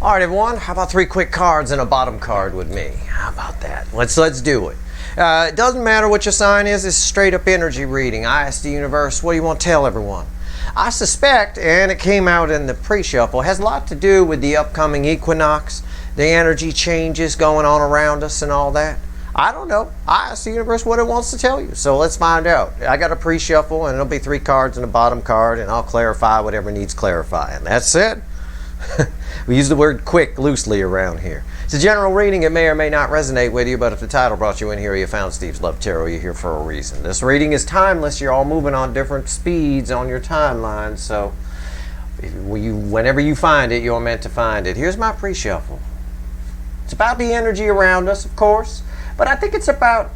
All right, everyone, how about 3 quick cards and a bottom card with me? How about that? Let's do it. It doesn't matter what your sign is. It's straight up energy reading. I ask the universe, what do you want to tell everyone? I suspect, and it came out in the pre-shuffle, has a lot to do with the upcoming equinox, the energy changes going on around us and all that. I don't know. I ask the universe what it wants to tell you. So let's find out. I got a pre-shuffle, and it'll be 3 cards and a bottom card, and I'll clarify whatever needs clarifying. That's it. We use the word quick loosely around here. It's a general reading. It may or may not resonate with you, but if the title brought you in here, you found Steve's Love Tarot, you're here for a reason. This reading is timeless. You're all moving on different speeds on your timeline, so whenever you find it, you're meant to find it. Here's my pre-shuffle. It's about the energy around us, of course, but I think it's about...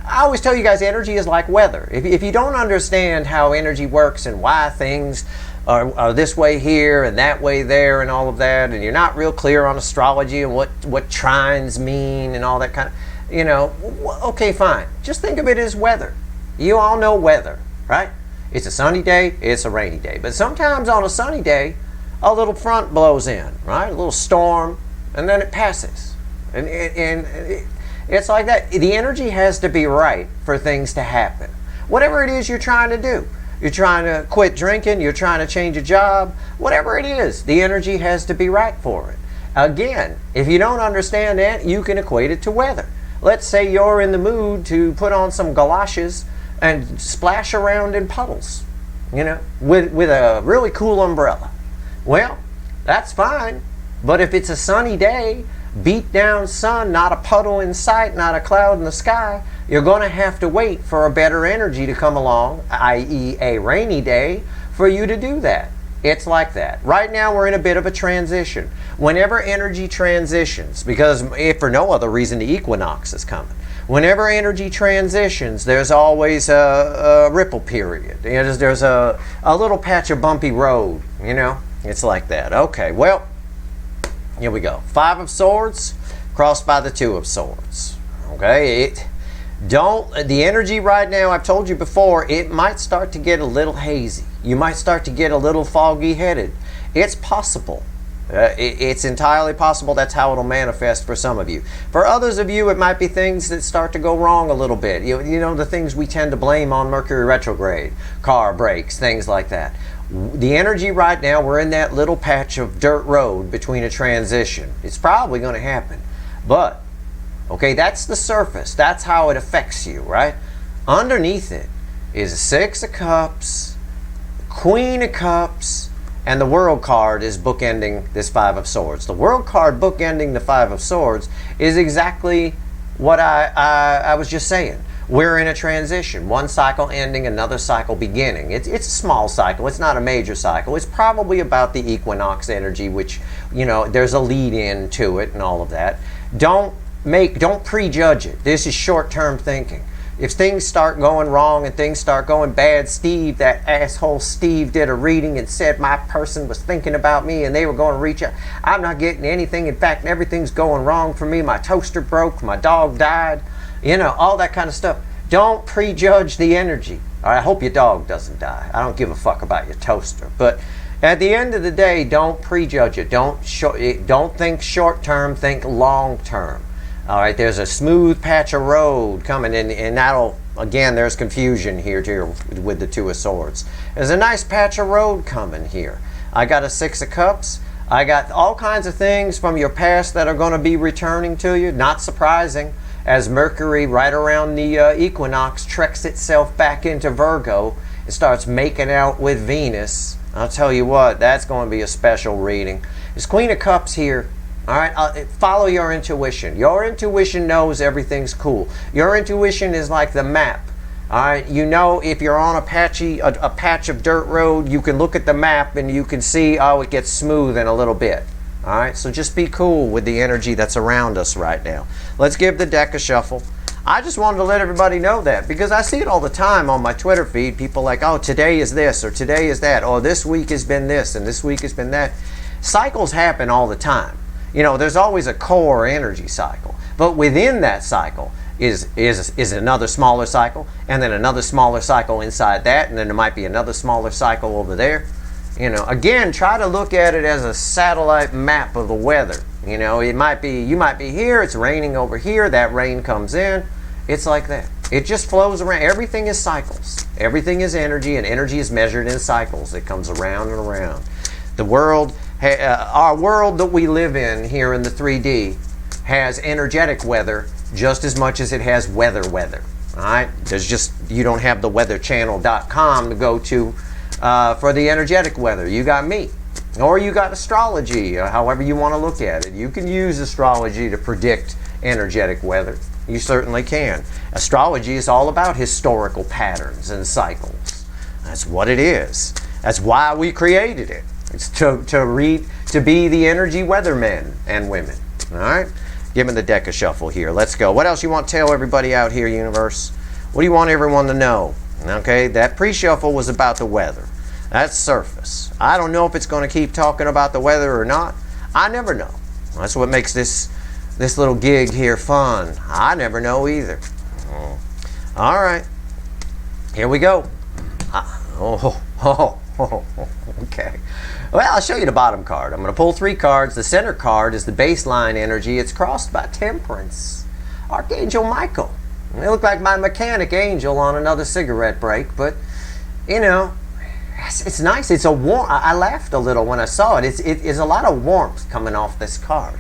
I always tell you guys, energy is like weather. If you don't understand how energy works and why things are this way here and that way there and all of that, and you're not real clear on astrology and what trines mean and all that kind of, okay, fine. Just think of it as weather. You all know weather, right? It's a sunny day, it's a rainy day. But sometimes on a sunny day, a little front blows in, right? A little storm, and then it passes. And it's like that. The energy has to be right for things to happen. Whatever it is you're trying to do. You're trying to quit drinking, you're trying to change a job, whatever it is, the energy has to be right for it. Again, if you don't understand that, you can equate it to weather. Let's say you're in the mood to put on some galoshes and splash around in puddles, with a really cool umbrella. Well, that's fine, but if it's a sunny day, beat down sun, not a puddle in sight, not a cloud in the sky, you're going to have to wait for a better energy to come along, i.e. a rainy day, for you to do that. It's like that. Right now we're in a bit of a transition. Whenever energy transitions, because if for no other reason the equinox is coming, whenever energy transitions, there's always a ripple period. There's a little patch of bumpy road, It's like that. Okay, well, here we go. 5 of Swords crossed by the 2 of Swords. Okay, the energy right now, I've told you before, it might start to get a little hazy. You might start to get a little foggy headed. It's possible. It's entirely possible that's how it'll manifest for some of you. For others of you, it might be things that start to go wrong a little bit. The things we tend to blame on Mercury retrograde, car brakes, things like that. The energy right now, we're in that little patch of dirt road between a transition. It's probably going to happen. But, okay, that's the surface. That's how it affects you, right? Underneath it is a 6 of Cups, Queen of Cups, and the World card is bookending this 5 of Swords. The World card bookending the 5 of Swords is exactly what I was just saying. We're in a transition. One cycle ending, another cycle beginning. It's a small cycle. It's not a major cycle. It's probably about the equinox energy, which, there's a lead in to it and all of that. Don't prejudge it. This is short-term thinking. If things start going wrong and things start going bad, that asshole Steve did a reading and said my person was thinking about me and they were going to reach out. I'm not getting anything. In fact, everything's going wrong for me. My toaster broke. My dog died. All that kind of stuff. Don't prejudge the energy. I hope your dog doesn't die. I don't give a fuck about your toaster. But at the end of the day, don't prejudge it. Don't think short term, think long term. All right, there's a smooth patch of road coming in, and that'll, again, there's confusion here too with the 2 of Swords. There's a nice patch of road coming here. I got a 6 of Cups. I got all kinds of things from your past that are going to be returning to you. Not surprising, as Mercury, right around the equinox, treks itself back into Virgo and starts making out with Venus. I'll tell you what, that's going to be a special reading. There's Queen of Cups here. All right, follow your intuition. Your intuition knows everything's cool. Your intuition is like the map. All right, if you're on a patch of dirt road, you can look at the map and you can see, it gets smooth in a little bit. All right, so just be cool with the energy that's around us right now. Let's give the deck a shuffle. I just wanted to let everybody know that because I see it all the time on my Twitter feed. People like, oh, today is this or today is that. Or this week has been this and this week has been that. Cycles happen all the time. There's always a core energy cycle. But within that cycle is another smaller cycle, and then another smaller cycle inside that, and then there might be another smaller cycle over there. Again, try to look at it as a satellite map of the weather. You might be here, it's raining over here, that rain comes in. It's like that. It just flows around. Everything is cycles. Everything is energy, and energy is measured in cycles. It comes around and around. The world, our world that we live in here in the 3D has energetic weather just as much as it has weather. All right? You don't have the weatherchannel.com to go to for the energetic weather. You got me. Or you got astrology, however you want to look at it. You can use astrology to predict energetic weather. You certainly can. Astrology is all about historical patterns and cycles. That's what it is. That's why we created it. It's to be the energy weathermen and women. All right? Give me the deck a shuffle here. Let's go. What else you want to tell everybody out here, universe? What do you want everyone to know? Okay, that pre-shuffle was about the weather. That's surface. I don't know if it's going to keep talking about the weather or not. I never know. That's what makes this little gig here fun. I never know either. All right. Here we go. Okay. Well, I'll show you the bottom card. I'm going to pull 3 cards. The center card is the baseline energy. It's crossed by Temperance. Archangel Michael. It looked like my mechanic angel on another cigarette break, but, it's nice. It's a warm. I laughed a little when I saw it. It is a lot of warmth coming off this card.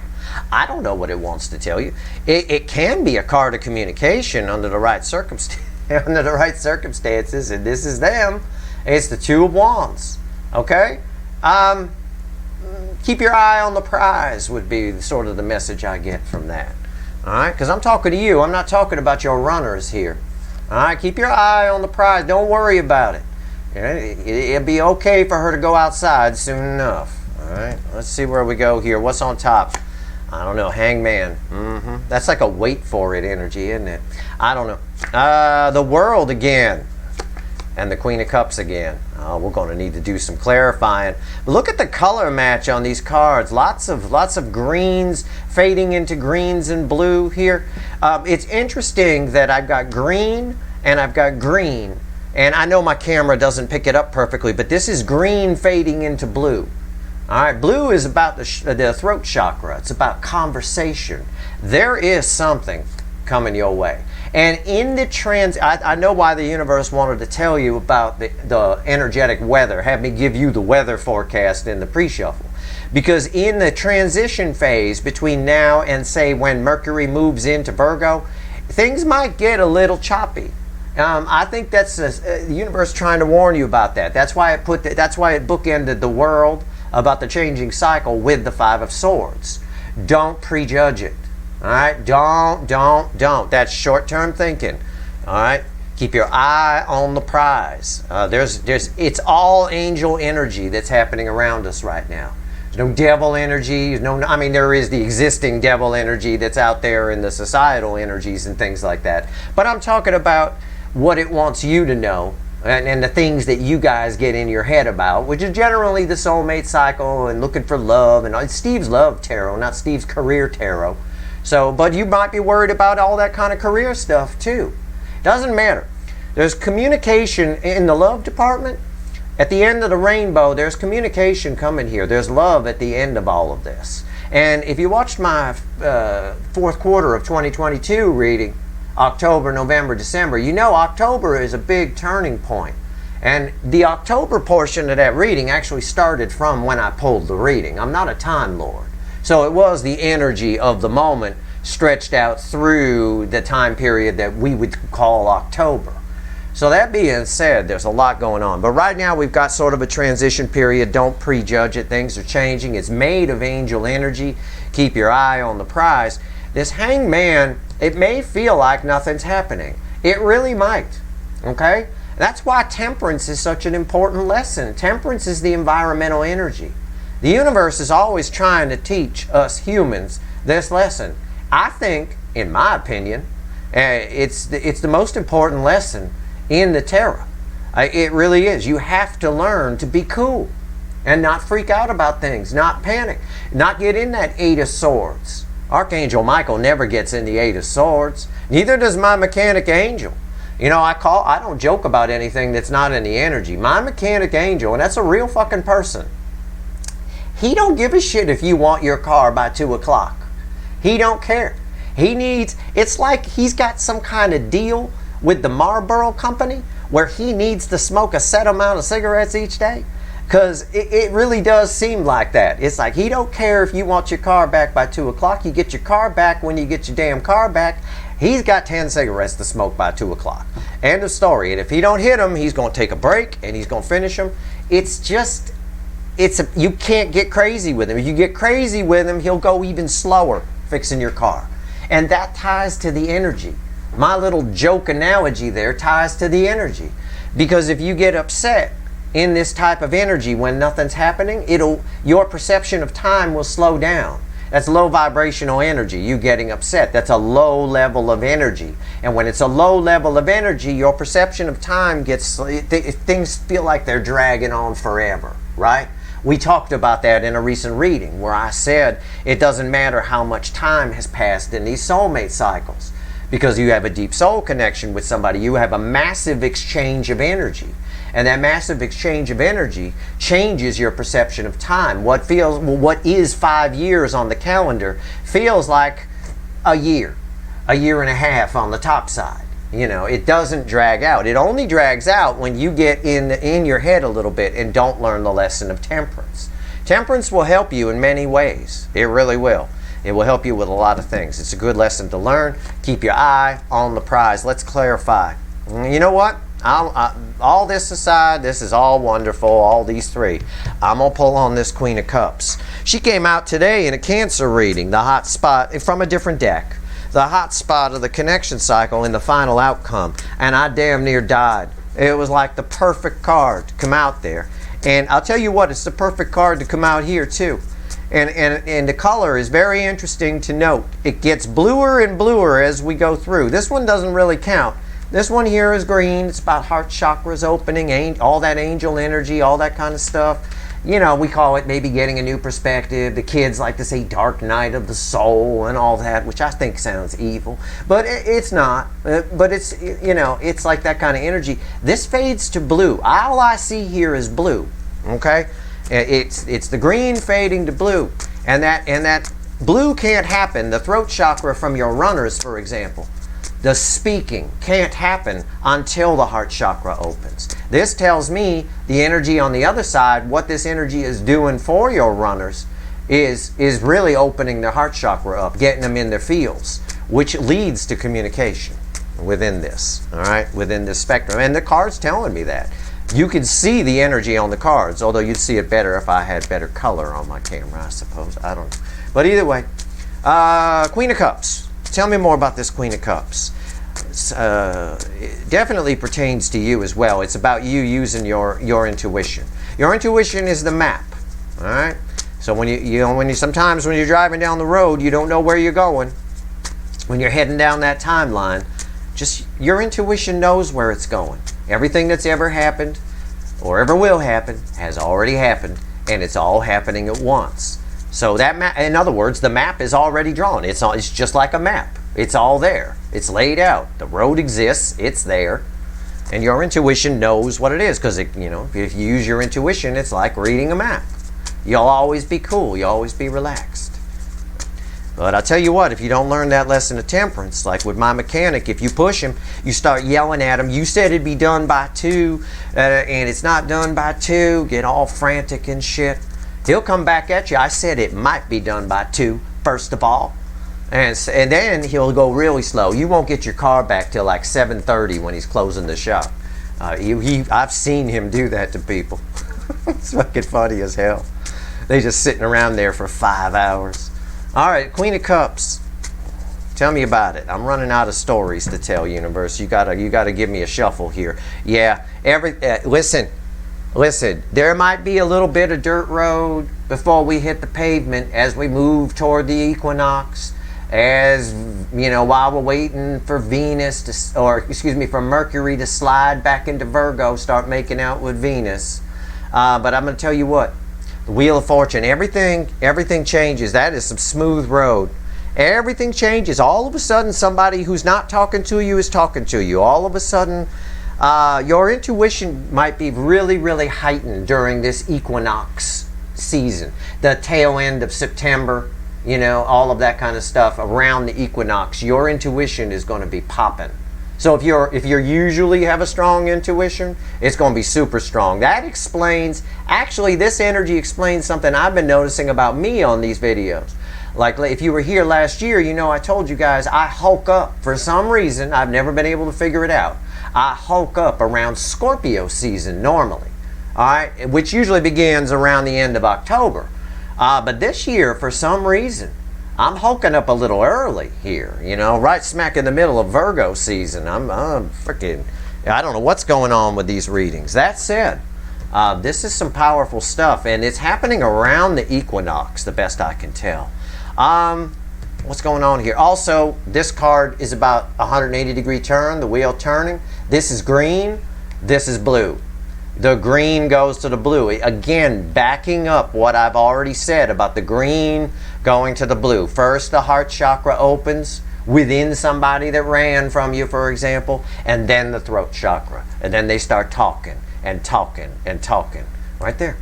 I don't know what it wants to tell you. It can be a card of communication under the right circumstances, and this is them. It's the 2 of Wands. Okay? Keep your eye on the prize would be sort of the message I get from that. All right? Because I'm talking to you. I'm not talking about your runners here. All right? Keep your eye on the prize. Don't worry about it. It'll be okay for her to go outside soon enough. All right? Let's see where we go here. What's on top? I don't know. Hangman. That's like a wait for it energy, isn't it? I don't know. The World again. And the Queen of Cups again. We're going to need to do some clarifying. But look at the color match on these cards. Lots of greens fading into greens and blue here. It's interesting that I've got green and I've got green. And I know my camera doesn't pick it up perfectly, but this is green fading into blue. All right, blue is about the throat chakra. It's about conversation. There is something coming your way. And in the I know why the universe wanted to tell you about the energetic weather, have me give you the weather forecast in the pre-shuffle. Because in the transition phase between now and, say, when Mercury moves into Virgo, things might get a little choppy. I think that's the universe trying to warn you about that. That's why it bookended the World about the changing cycle with the 5 of Swords. Don't prejudge it. All right? Don't. That's short-term thinking. All right? Keep your eye on the prize. It's all angel energy that's happening around us right now. There's no devil energy. There is the existing devil energy that's out there in the societal energies and things like that. But I'm talking about what it wants you to know and the things that you guys get in your head about, which is generally the soulmate cycle and looking for love, and it's Steve's love tarot, not Steve's career tarot. So, but you might be worried about all that kind of career stuff too. Doesn't matter. There's communication in the love department. At the end of the rainbow, there's communication coming here. There's love at the end of all of this. And if you watched my fourth quarter of 2022 reading, October, November, December, you know October is a big turning point. And the October portion of that reading actually started from when I pulled the reading. I'm not a Time Lord. So it was the energy of the moment stretched out through the time period that we would call October. So that being said, there's a lot going on. But right now we've got sort of a transition period. Don't prejudge it. Things are changing. It's made of angel energy. Keep your eye on the prize. This Hangman, it may feel like nothing's happening. It really might. Okay? That's why temperance is such an important lesson. Temperance is the environmental energy. The universe is always trying to teach us humans this lesson. I think, in my opinion, it's the most important lesson in the tarot. It really is. You have to learn to be cool and not freak out about things, not panic, not get in that 8 of Swords. Archangel Michael never gets in the 8 of Swords. Neither does my mechanic angel. You know, I don't joke about anything that's not in the energy. My mechanic angel, and that's a real fucking person, he don't give a shit if you want your car by 2 o'clock. He don't care. It's like he's got some kind of deal with the Marlboro company where he needs to smoke a set amount of cigarettes each day. Because it really does seem like that. It's like he don't care if you want your car back by 2 o'clock. You get your car back when you get your damn car back. He's got 10 cigarettes to smoke by 2 o'clock. End of story. And if he don't hit them, he's going to take a break and he's going to finish them. You can't get crazy with him. If you get crazy with him, he'll go even slower fixing your car. And that ties to the energy. My little joke analogy there ties to the energy. Because if you get upset in this type of energy when nothing's happening, your perception of time will slow down. That's low vibrational energy, you getting upset. That's a low level of energy. And when it's a low level of energy, your perception of time things feel like they're dragging on forever, right? We talked about that in a recent reading where I said it doesn't matter how much time has passed in these soulmate cycles, because you have a deep soul connection with somebody. You have a massive exchange of energy. And that massive exchange of energy changes your perception of time. What is 5 years on the calendar feels like a year and a half on the top side. You know, it doesn't drag out. It only drags out when you get in your head a little bit and don't learn the lesson of temperance. Temperance will help you in many ways. It really will. It will help you with a lot of things. It's a good lesson to learn. Keep your eye on the prize. Let's clarify. You know what? All this aside, this is all wonderful, all these three. I'm going to pull on this Queen of Cups. She came out today in a Cancer reading, the hot spot, from a different deck. The hot spot of the connection cycle in the final outcome. And I damn near died. It was like the perfect card to come out there. And I'll tell you what, it's the perfect card to come out here too. And the color is very interesting to note. It gets bluer and bluer as we go through. This one doesn't really count. This one here is green. It's about heart chakras opening, all that angel energy, all that kind of stuff. You know, we call it maybe getting a new perspective. The kids like to say dark night of the soul and all that, which I think sounds evil. But it's not. But it's, you know, it's like that kind of energy. This fades to blue. All I see here is blue. Okay? It's the green fading to blue. And that blue can't happen. The throat chakra from your runners, for example. The speaking can't happen until the heart chakra opens. This tells me the energy on the other side, what this energy is doing for your runners is really opening their heart chakra up, getting them in their fields, which leads to communication within this, all right, within this spectrum. And the card's telling me that. You can see the energy on the cards, although you'd see it better if I had better color on my camera, I suppose. I don't know. But either way, Queen of Cups. Tell me more about this Queen of Cups. It definitely pertains to you as well. It's about you using your intuition. Your intuition is the map. All right. So sometimes when you're driving down the road, you don't know where you're going. When you're heading down that timeline, just your intuition knows where it's going. Everything that's ever happened or ever will happen has already happened, and it's all happening at once. So that map, in other words, the map is already drawn. It's just like a map. It's all there. It's laid out. The road exists. It's there. And your intuition knows what it is, because if you use your intuition, it's like reading a map. You'll always be cool. You'll always be relaxed. But I'll tell you what, if you don't learn that lesson of temperance, like with my mechanic, if you push him, you start yelling at him, you said it'd be done by 2, and it's not done by 2, get all frantic and shit. He'll come back at you. I said it might be done by 2, first of all. And then he'll go really slow. You won't get your car back till like 7:30 when he's closing the shop. I've seen him do that to people. It's fucking funny as hell. They just sitting around there for 5 hours. All right, Queen of Cups. Tell me about it. I'm running out of stories to tell, universe. You gotta give me a shuffle here. Yeah. Listen. There might be a little bit of dirt road before we hit the pavement as we move toward the equinox. As you know, while we're waiting for for Mercury to slide back into Virgo, start making out with Venus. But I'm going to tell you what, the Wheel of Fortune, everything changes. That is some smooth road. Everything changes. All of a sudden, somebody who's not talking to you is talking to you. All of a sudden, your intuition might be really, really heightened during this equinox season. The tail end of September, you know, all of that kind of stuff around the equinox. Your intuition is going to be popping. So if you usually have a strong intuition, it's going to be super strong. That explains, actually this energy explains something I've been noticing about me on these videos. Like if you were here last year, you know I told you guys I hulk up for some reason. I've never been able to figure it out. I hulk up around Scorpio season normally, all right, which usually begins around the end of October. But this year, for some reason, I'm hulking up a little early here, you know, right smack in the middle of Virgo season. I'm freaking, I don't know what's going on with these readings. That said, this is some powerful stuff, and it's happening around the equinox, the best I can tell. What's going on here? Also, this card is about 180-degree turn, the wheel turning. This is green, this is blue. The green goes to the blue. Again, backing up what I've already said about the green going to the blue. First, the heart chakra opens within somebody that ran from you, for example, and then the throat chakra. And then they start talking and talking and talking. Right there.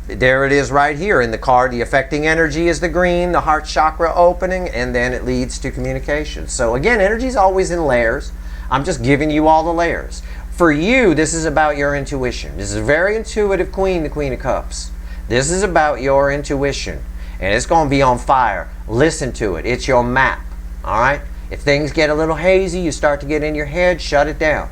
There it is right here in the card. The affecting energy is the green, the heart chakra opening, and then it leads to communication. So again, energy is always in layers. I'm just giving you all the layers. For you, this is about your intuition. This is a very intuitive queen, the Queen of Cups. This is about your intuition, and it's going to be on fire. Listen to it. It's your map, all right? If things get a little hazy, you start to get in your head, shut it down,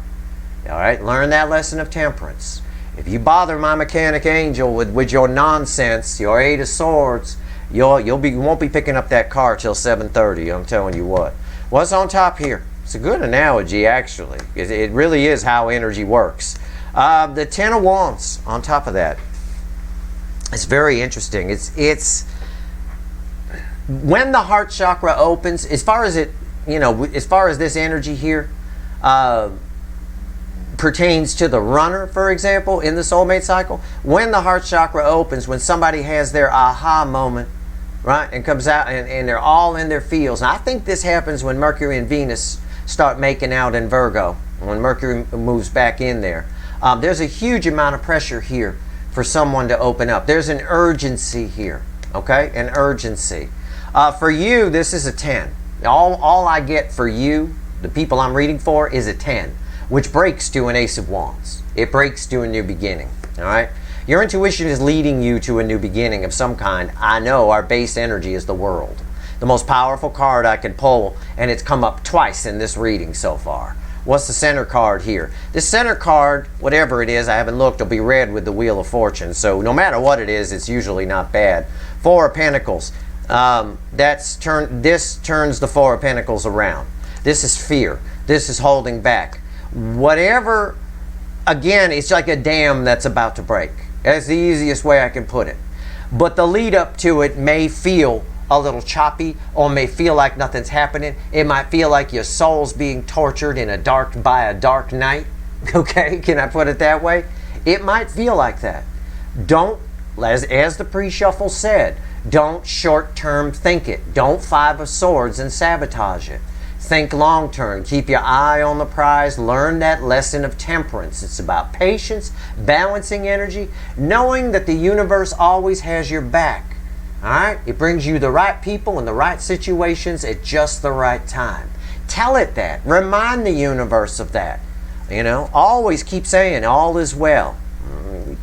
all right? Learn that lesson of temperance. If you bother my mechanic angel with your nonsense, your 8 of Swords, you won't be picking up that car till 7:30. I'm telling you what. What's on top here? It's a good analogy, actually. It really is how energy works. The 10 of Wands on top of that. It's very interesting. It's when the heart chakra opens. As far as it, you know, as far as this energy here pertains to the runner, for example, in the soulmate cycle. When the heart chakra opens, when somebody has their aha moment, right, and comes out and they're all in their feels. And I think this happens when Mercury and Venus start making out in Virgo, when Mercury moves back in there. There's a huge amount of pressure here for someone to open up. There's an urgency here, okay? An urgency. For you, this is a 10. All I get for you, the people I'm reading for, is a 10, which breaks to an Ace of Wands. It breaks to a new beginning, all right? Your intuition is leading you to a new beginning of some kind. I know our base energy is the World. The most powerful card I can pull, and it's come up twice in this reading so far. What's the center card here? The center card, whatever it is, I haven't looked, will be red with the Wheel of Fortune. So no matter what it is, it's usually not bad. 4 of Pentacles. This turns the 4 of Pentacles around. This is fear. This is holding back. Whatever, again, it's like a dam that's about to break. That's the easiest way I can put it. But the lead up to it may feel a little choppy, or may feel like nothing's happening. It might feel like your soul's being tortured by a dark night. Okay, can I put it that way? It might feel like that. Don't, as the pre-shuffle said, don't short-term think it. Don't 5 of Swords and sabotage it. Think long-term. Keep your eye on the prize. Learn that lesson of temperance. It's about patience, balancing energy, knowing that the universe always has your back. All right? It brings you the right people in the right situations at just the right time. Tell it that. Remind the universe of that. You know, always keep saying all is well,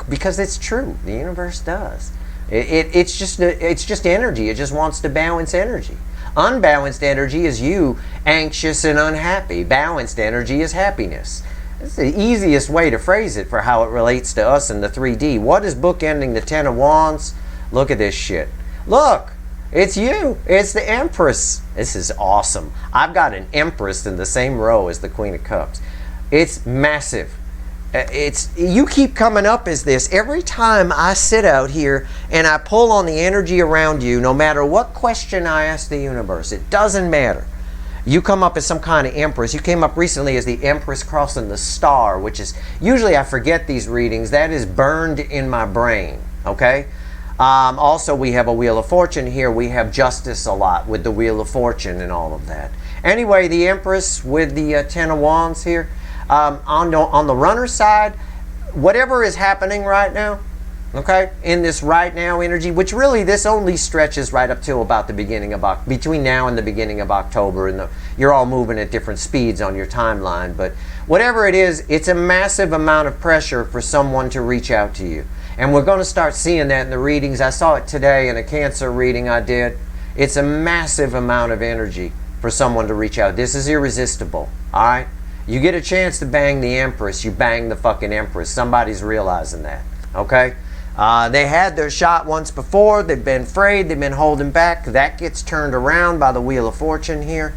because it's true. The universe does. It's just energy. It just wants to balance energy. Unbalanced energy is you anxious and unhappy. Balanced energy is happiness. It's the easiest way to phrase it for how it relates to us in the 3D. What is bookending the 10 of Wands? Look at this shit. Look, it's you. It's the Empress. This is awesome. I've got an Empress in the same row as the Queen of Cups. It's massive. You keep coming up as this. Every time I sit out here and I pull on the energy around you, no matter what question I ask the universe, it doesn't matter. You come up as some kind of Empress. You came up recently as the Empress crossing the star, which is, usually I forget these readings. That is burned in my brain, okay? Also, we have a Wheel of Fortune here. We have justice a lot with the Wheel of Fortune and all of that. Anyway, the Empress with the Ten of Wands here. On the runner side, whatever is happening right now, okay, in this right now energy, which really this only stretches right up till about the beginning of between now and the beginning of October, and you're all moving at different speeds on your timeline, but whatever it is, it's a massive amount of pressure for someone to reach out to you. And we're going to start seeing that in the readings. I saw it today in a Cancer reading I did. It's a massive amount of energy for someone to reach out. This is irresistible, all right? You get a chance to bang the Empress, you bang the fucking Empress. Somebody's realizing that, okay? They had their shot once before. They've been afraid. They've been holding back. That gets turned around by the Wheel of Fortune here.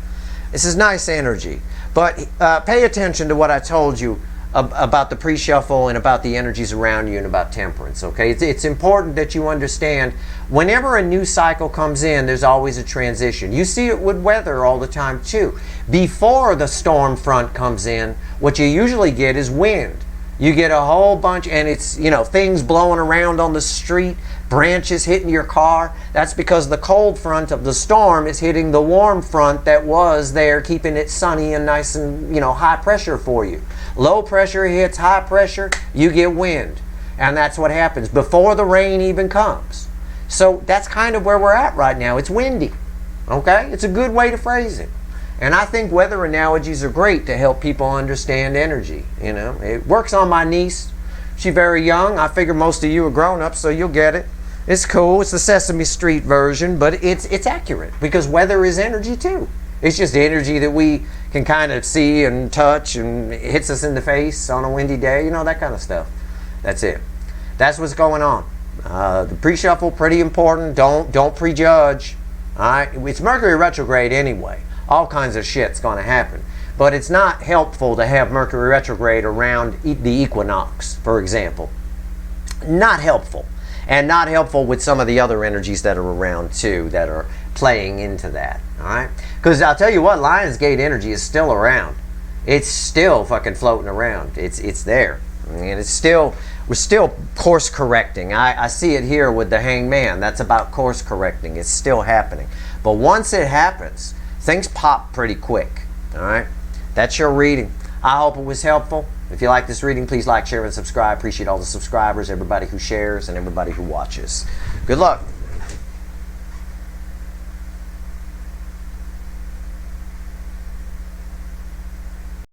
This is nice energy. But pay attention to what I told you about the pre-shuffle and about the energies around you and about temperance, okay? It's important that you understand whenever a new cycle comes in, there's always a transition. You see it with weather all the time too. Before the storm front comes in, what you usually get is wind. You get a whole bunch, and it's, you know, things blowing around on the street, branches hitting your car. That's because the cold front of the storm is hitting the warm front that was there, keeping it sunny and nice and, you know, high pressure for you. Low pressure hits high pressure, you get wind. And that's what happens before the rain even comes. So that's kind of where we're at right now. It's windy, okay? It's a good way to phrase it. And I think weather analogies are great to help people understand energy. You know, it works on my niece. She's very young. I figure most of you are grown up, so you'll get it. It's cool. It's the Sesame Street version, but it's accurate because weather is energy too. It's just energy that we can kind of see and touch, and it hits us in the face on a windy day. You know, that kind of stuff. That's it. That's what's going on. The pre-shuffle, pretty important. Don't prejudge. All right, it's Mercury retrograde anyway. All kinds of shit's going to happen. But it's not helpful to have Mercury retrograde around the equinox, for example. Not helpful. And not helpful with some of the other energies that are around too, that are playing into that. All right? Because I'll tell you what, Lionsgate energy is still around. It's still fucking floating around. It's there. And it's still, we're still course correcting. I see it here with the Hangman. That's about course correcting. It's still happening. But once it happens, things pop pretty quick, all right? That's your reading. I hope it was helpful. If you like this reading, please like, share, and subscribe. Appreciate all the subscribers, everybody who shares, and everybody who watches. Good luck.